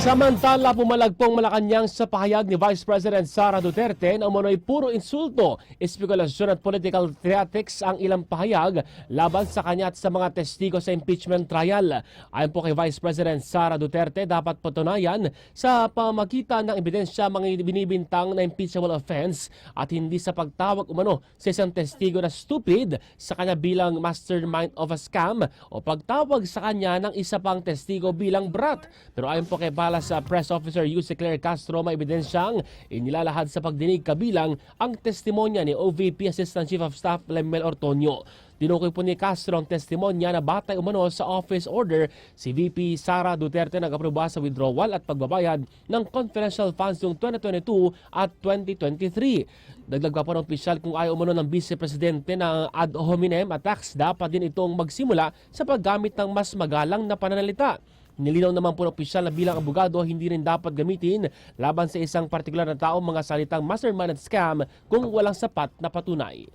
Samantala, pumalagpong Malacanang sa pahayag ni Vice President Sara Duterte na umano'y puro insulto, espekulasyon at political theatrics ang ilang pahayag laban sa kanya at sa mga testigo sa impeachment trial. Ayon po kay Vice President Sara Duterte, dapat patunayan sa pamamagitan ng ebidensya mga binibintang na impeachable offense at hindi sa pagtawag umano sa isang testigo na stupid sa kanya bilang mastermind of a scam o pagtawag sa kanya ng isa pang testigo bilang brat. Pero ayon po kay sa Press Officer Yuse Claire Castro, may ebidensyang inilalahad sa pagdinig kabilang ang testimonya ni OVP Assistant Chief of Staff Lemel Ortonio. Tinukoy po ni Castro ang testimonya na batay umano sa office order si VP Sara Duterte nag-aproba sa withdrawal at pagbabayad ng confidential funds noong 2022 at 2023. Dagdag pa po ng opisyal, kung ayaw umano ng Vice Presidente ng ad hominem attacks, dapat din itong magsimula sa paggamit ng mas magalang na pananalita. Nilinaw naman po ng opisyal na bilang abogado hindi rin dapat gamitin laban sa isang partikular na tao mga salitang mastermind at scam kung walang sapat na patunay.